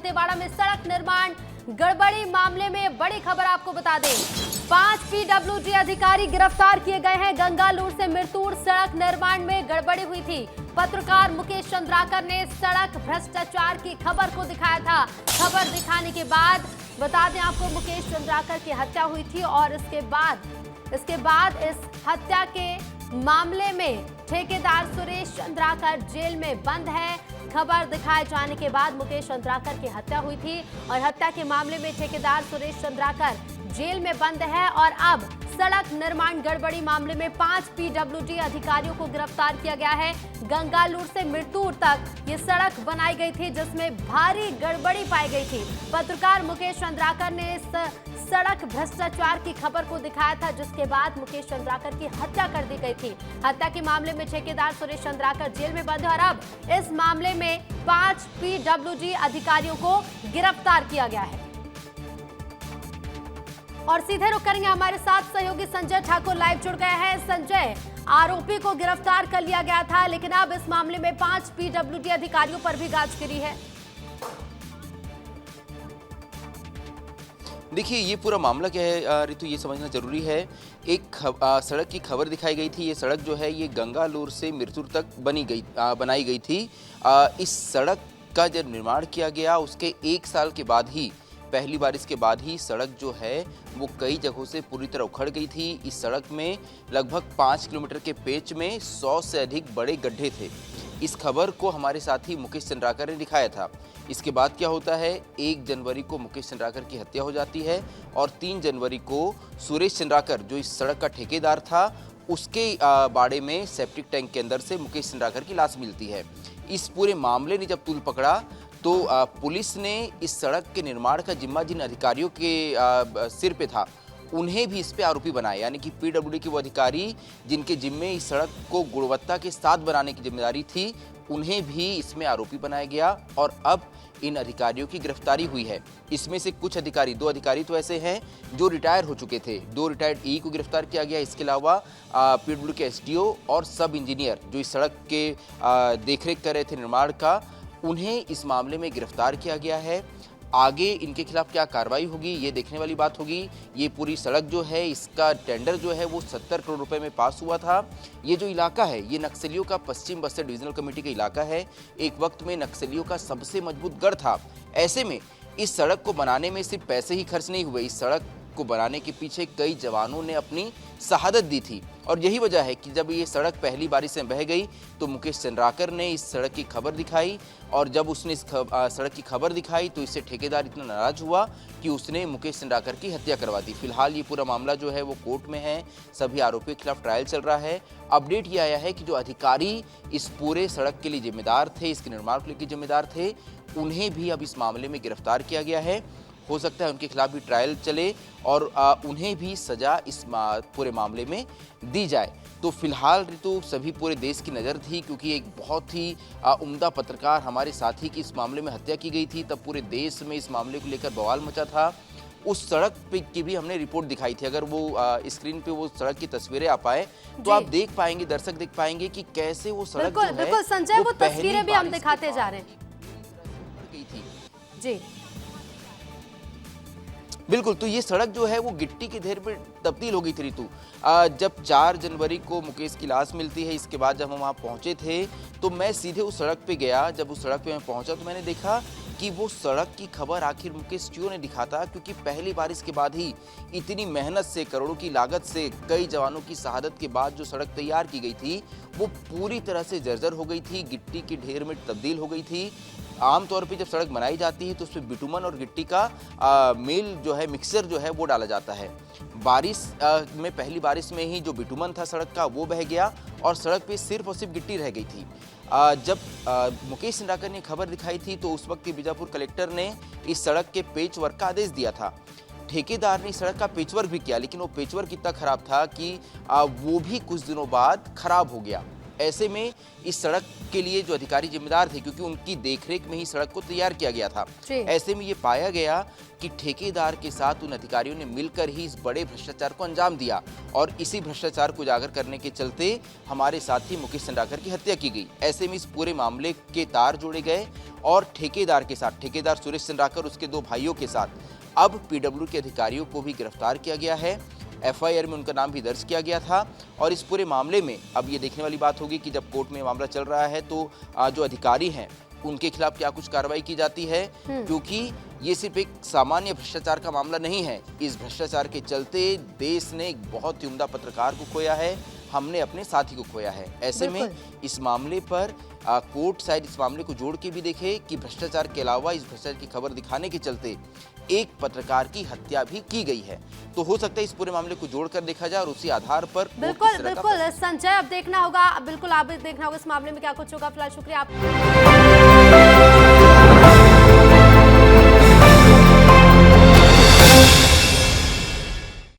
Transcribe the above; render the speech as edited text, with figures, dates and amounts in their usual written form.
दंतेवाड़ा में सड़क निर्माण गड़बड़ी मामले में बड़ी खबर आपको बता दें। 5 पीडब्ल्यूडी अधिकारी गिरफ्तार किए गए हैं। गंगालूर से मिरतूर सड़क निर्माण में गड़बड़ी हुई थी। पत्रकार मुकेश चंद्राकर ने सड़क भ्रष्टाचार की खबर को दिखाया था। खबर दिखाने के बाद बता दें आपको, मुकेश चंद्राकर की हत्या हुई थी और इसके बाद इस हत्या के मामले में ठेकेदार सुरेश चंद्राकर जेल में बंद है। खबर दिखाए जाने के बाद मुकेश चंद्राकर की हत्या हुई थी और हत्या के मामले में ठेकेदार सुरेश चंद्राकर जेल में बंद है। और अब सड़क निर्माण गड़बड़ी मामले में 5 पीडब्ल्यूडी अधिकारियों को गिरफ्तार किया गया है। गंगालूर से मिरतूर तक ये सड़क बनाई गई थी जिसमें भारी गड़बड़ी पाई गई थी। पत्रकार मुकेश चंद्राकर ने इस सड़क भ्रष्टाचार की खबर को दिखाया था, जिसके बाद मुकेश चंद्राकर की हत्या कर दी गई थी। हत्या के मामले में ठेकेदार सुरेश चंद्राकर जेल में बंद है और अब इस मामले में 5 पीडब्ल्यूडी अधिकारियों को गिरफ्तार किया गया है। और सीधे रुक करेंगे, हमारे साथ सहयोगी संजय ठाकुर लाइव जुड़ गए हैं। संजय, आरोपी को गिरफ्तार कर लिया गया था, लेकिन अब इस मामले में 5 पीडब्ल्यूडी अधिकारियों पर भी गाज गिरी है। देखिए, ये पूरा मामला क्या है रितु, ये समझना जरूरी है। एक सड़क की खबर दिखाई गई थी। ये सड़क जो है ये गंगालूर से मिरतूर तक बनाई गई थी। इस सड़क का जब निर्माण किया गया उसके 1 साल के बाद ही, पहली बारिश के बाद ही सड़क जो है वो कई जगहों से पूरी तरह उखड़ गई थी। इस सड़क में लगभग 5 किलोमीटर के पेच में 100 से अधिक बड़े गड्ढे थे। इस खबर को हमारे साथी मुकेश चंद्राकर ने दिखाया था। इसके बाद क्या होता है, 1 जनवरी को मुकेश चंद्राकर की हत्या हो जाती है और 3 जनवरी को सुरेश चंद्राकर, जो इस सड़क का ठेकेदार था, उसके बाड़े में सेप्टिक टैंक के अंदर से मुकेश चंद्राकर की लाश मिलती है। इस पूरे मामले ने जब तूल पकड़ा तो पुलिस ने इस सड़क के निर्माण का जिम्मा जिन अधिकारियों के सिर पे था उन्हें भी इस पे आरोपी बनाया, यानी कि पीडब्ल्यूडी के वो अधिकारी जिनके जिम्मे इस सड़क को गुणवत्ता के साथ बनाने की जिम्मेदारी थी, उन्हें भी इसमें आरोपी बनाया गया और अब इन अधिकारियों की गिरफ्तारी हुई है। इसमें से कुछ अधिकारी, 2 अधिकारी तो ऐसे हैं जो रिटायर हो चुके थे। 2 रिटायर्ड ई को गिरफ्तार किया गया। इसके अलावा पीडब्ल्यूडी के एसडीओ और सब इंजीनियर जो इस सड़क के देखरेख कर रहे थे निर्माण का, उन्हें इस मामले में गिरफ्तार किया गया है। आगे इनके खिलाफ क्या कार्रवाई होगी ये देखने वाली बात होगी। ये पूरी सड़क जो है, इसका टेंडर जो है वो 70 करोड़ रुपए में पास हुआ था। ये जो इलाका है ये नक्सलियों का पश्चिम बस्तर डिविजनल कमेटी का इलाका है। एक वक्त में नक्सलियों का सबसे मजबूत गढ़ था। ऐसे में इस सड़क को बनाने में सिर्फ पैसे ही खर्च नहीं हुए, इस सड़क को बनाने के पीछे कई जवानों ने अपनी शहादत दी थी। और यही वजह है कि जब ये सड़क पहली बारिश में बह गई तो मुकेश चंद्राकर ने इस सड़क की खबर दिखाई और जब उसने इस सड़क की खबर दिखाई तो इससे ठेकेदार इतना नाराज हुआ कि उसने मुकेश चंद्राकर की हत्या करवा दी। फिलहाल ये पूरा मामला जो है वो कोर्ट में है। सभी आरोपियों के खिलाफ ट्रायल चल रहा है। अपडेट ये आया है कि जो अधिकारी इस पूरे सड़क के लिए जिम्मेदार थे, इसके निर्माण के लिए जिम्मेदार थे, उन्हें भी अब इस मामले में गिरफ्तार किया गया है। हो सकता है उनके खिलाफ भी ट्रायल चले और उन्हें भी सजा इस पूरे मामले में दी जाए। तो फिलहाल ऋतु सभी पूरे देश की नज़र थी, क्योंकि एक बहुत ही उम्दा पत्रकार हमारे साथी की इस मामले में हत्या की गई थी। तब पूरे देश में इस मामले को लेकर बवाल मचा था। उस सड़क पे की भी हमने रिपोर्ट दिखाई थी। अगर वो स्क्रीन पे वो सड़क की तस्वीरें आ पाए तो आप देख पाएंगे, दर्शक देख पाएंगे कि कैसे वो सड़क जो है, बिल्कुल संजय, वो तस्वीरें भी हम दिखाते जा रहे हैं। जी बिल्कुल, तो ये सड़क जो है वो गिट्टी के ढेर में तब्दील हो गई थी ऋतु। जब 4 जनवरी को मुकेश की लाश मिलती है, इसके बाद जब हम वहाँ पहुँचे थे तो मैं सीधे उस सड़क पे गया। जब उस सड़क पे मैं पहुँचा तो मैंने देखा कि वो सड़क की खबर आखिर मुकेश क्यों ने दिखाता, क्योंकि पहली बारिश के बाद ही इतनी मेहनत से, करोड़ों की लागत से, कई जवानों की शहादत के बाद जो सड़क तैयार की गई थी वो पूरी तरह से जर्जर हो गई थी, गिट्टी के ढेर में तब्दील हो गई थी। आमतौर पे जब सड़क बनाई जाती है तो उसमें बिटुमन और गिट्टी का मेल जो है, मिक्सर जो है वो डाला जाता है। बारिश में, पहली बारिश में ही जो बिटुमन था सड़क का वो बह गया और सड़क पे सिर्फ और सिर्फ गिट्टी रह गई थी। जब मुकेश चंद्राकर ने खबर दिखाई थी तो उस वक्त के बीजापुर कलेक्टर ने इस सड़क के पेच वर्क का आदेश दिया था। ठेकेदार ने इस सड़क का पेच वर्क भी किया, लेकिन वो पेच वर्क इतना खराब था कि वो भी कुछ दिनों बाद खराब हो गया। ऐसे में इस सड़क के लिए जो अधिकारी जिम्मेदार थे, क्योंकि उनकी देखरेख में ही सड़क को तैयार किया गया था, जी। ऐसे में ये पाया गया कि ठेकेदार के साथ उन अधिकारियों ने मिलकर ही इस बड़े भ्रष्टाचार को अंजाम दिया और इसी भ्रष्टाचार को उजागर करने के चलते हमारे साथी मुकेश चंद्राकर की हत्या की गई। ऐसे में इस पूरे मामले के तार जोड़े गए और ठेकेदार के साथ, ठेकेदार सुरेश चंद्राकर उसके 2 भाइयों के साथ अब पीडब्ल्यू के अधिकारियों को भी गिरफ्तार किया गया है। एफआईआर में उनका नाम भी दर्ज किया गया था और इस पूरे मामले में अब ये देखने वाली बात होगी कि जब कोर्ट में मामला चल रहा है तो जो अधिकारी हैं उनके खिलाफ क्या कुछ कार्रवाई की जाती है, क्योंकि ये सिर्फ एक सामान्य भ्रष्टाचार का मामला नहीं है। इस भ्रष्टाचार के चलते देश ने एक बहुत ही उम्दा पत्रकार को खोया है, हमने अपने साथी को खोया है। ऐसे में इस मामले पर कोर्ट शायद इस मामले को जोड़ के भी देखे कि भ्रष्टाचार के अलावा इस भ्रष्टाचार की खबर दिखाने के चलते एक पत्रकार की हत्या भी की गई है। तो हो सकता है इस पूरे मामले को जोड़कर देखा जाए और उसी आधार पर बिल्कुल संजय, अब देखना होगा, बिल्कुल आप देखना होगा इस मामले में क्या कुछ होगा। फिलहाल शुक्रिया आप।